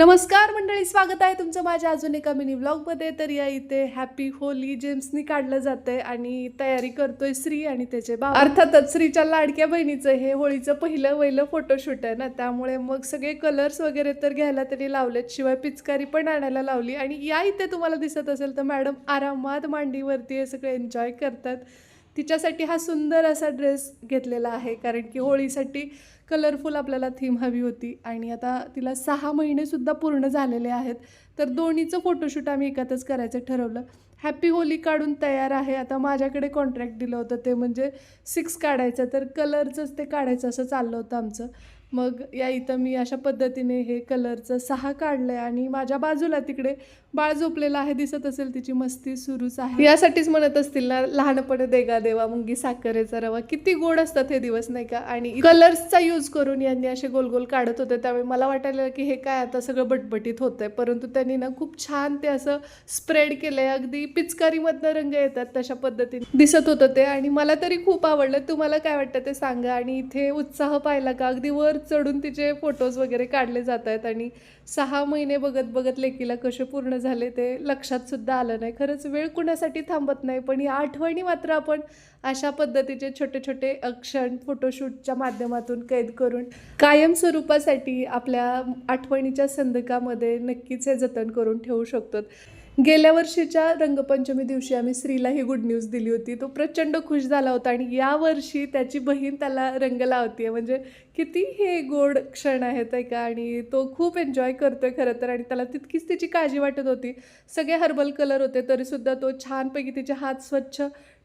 नमस्कार मंडळी, स्वागत आहे तुमचं माझ्या अजून एका मिनी व्लॉगमध्ये. तर या इथे हॅपी होली जेम्सनी काढलं जातंय आणि तयारी करतोय श्री आणि त्याचे बाबा. अर्थातच श्रीच्या लाडक्या बहिणीचं हे होळीचं पहिलं फोटोशूट आहे ना, त्यामुळे मग सगळे कलर्स वगैरे तर घ्यायला तरी लावलेत, शिवाय पिचकारी पण आणायला लावली. आणि या इथे तुम्हाला दिसत असेल तर मॅडम आरामात मांडीवरती हे सगळे एन्जॉय करतात. तिच्यासाठी हा सुंदर असा ड्रेस घेतलेला आहे, कारण की होळीसाठी कलरफुल आपल्याला थीम हवी होती. आणि आता तिला 6 महिनेसुद्धा पूर्ण झालेले आहेत, तर दोन्हीचं फोटोशूट आम्ही एकातच करायचं ठरवलं. हॅपी होली काढून तयार आहे. आता माझ्याकडे कॉन्ट्रॅक्ट दिलं होतं ते म्हणजे 6 काढायचं, तर कलरचंच ते काढायचं असं चाललं होतं आमचं. मग या इथं मी अशा पद्धतीने हे कलरचं 6 काढलं आहे. आणि माझ्या बाजूला तिकडे बाळ झोपलेलं आहे, दिसत असेल, तिची मस्ती सुरूच आहे. यासाठीच म्हणत असतील ना, लहानपणे देगा देवा मुंगी साखरेचा रवा. किती गोड असतात हे दिवस, नाही का? आणि कलर्सचा यूज करून यांनी असे गोल गोल काढत होते, त्यावेळी मला वाटायला की हे काय आता सगळं बटबटीत होतंय, परंतु त्यांनी ना खूप छान ते असं स्प्रेड केलंय. अगदी पिचकारीमधनं रंग येतात तशा पद्धतीने दिसत होतं ते, आणि मला तरी खूप आवडलं. तुम्हाला काय वाटतं ते सांगा. आणि इथे उत्साह पाहिला का, अगदी वर चढून तिचे फोटोज वगैरे काढले जात आहेत. आणि 6 महिने बघत बघत लेकीला कसे पूर्ण झाले ते लक्षात सुद्धा आलं नाही. खरंच वेळ कुणासाठी थांबत नाही, पण या आठवणी मात्र आपण अशा पद्धतीचे छोटे छोटे क्षण फोटोशूटच्या माध्यमातून कैद करून कायम स्वरूपासाठी आपल्या आठवणीच्या संदकामध्ये नक्कीच हे जतन करून ठेवू शकतो. गेल्या वर्षीच्या रंगपंचमी दिवशी आम्ही श्रीला ही गुड न्यूज दिली होती. तो प्रचंड खुश झाला होता, आणि यावर्षी त्याची बहीण त्याला रंग लावते. म्हणजे किती हे गोड क्षण आहेत आहे का. आणि तो खूप एन्जॉय करतोय खरं तर, आणि त्याला तितकीच तिची काळजी वाटत होती. सगळे हर्बल कलर होते, तरीसुद्धा तो छानपैकी तिचे हात स्वच्छ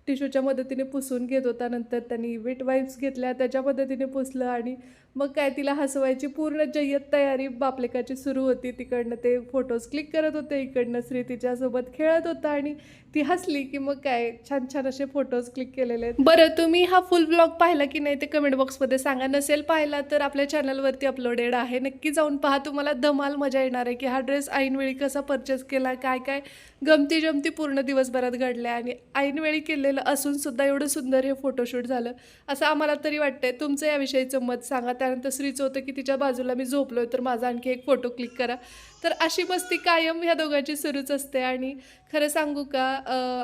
टिश्यूच्या मदतीने पुसून घेत होता. नंतर त्यांनी वेट वाईप्स घेतल्या, त्याच्या मदतीने पुसलं. आणि मग काय, तिला हसवायची पूर्ण जय्यत तयारी बापलेकाची सुरू होती. तिकडनं ते फोटोज क्लिक करत होते, इकडनं श्री तिच्यासोबत खेळत होता, आणि ती हसली की मग काय, छान छान असे फोटोज क्लिक केलेले आहेत. बरं, तुम्ही हा फुल ब्लॉग पाहिला की नाही ते कमेंट बॉक्समध्ये सांगा. नसेल पाहिला तर आपल्या चॅनलवरती अपलोडेड आहे, नक्की जाऊन पहा. तुम्हाला धमाल मजा येणार आहे की हा ड्रेस ऐनवेळी कसा परचेस केला, काय काय गमती जमती पूर्ण दिवसभरात घडल्या, आणि ऐनवेळी केलेलं असून सुद्धा एवढं सुंदर हे फोटोशूट झालं असं आम्हाला तरी वाटतंय. तुमचं याविषयीचं मत सांगा. त्यानंतर श्रीचं होतं की तिच्या बाजूला मी झोपलोय, तर माझा आणखी एक फोटो क्लिक करा. तर अशी मस्ती कायम ह्या दोघांची सुरूच असते. आणि खरं सांगू का,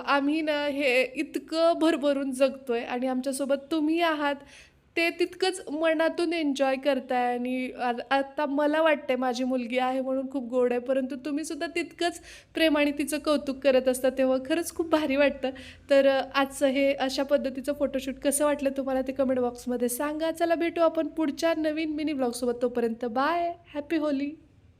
आम्ही ना हे इतकं भरभरून जगतोय, आणि आमच्यासोबत तुम्ही आहात ते तितकंच मनातून एन्जॉय करताय. आणि आता मला वाटतंय माझी मुलगी आहे म्हणून खूप गोड आहे, परंतु तुम्हीसुद्धा तितकंच प्रेमाने तिचं कौतुक करत असता, तेव्हा खरंच खूप भारी वाटतं. तर आजचं हे अशा पद्धतीचं फोटोशूट कसं वाटलं तुम्हाला ते कमेंट बॉक्समध्ये सांगा. चला भेटू आपण पुढच्या नवीन मिनी ब्लॉगसोबत. तोपर्यंत बाय, हॅपी होली.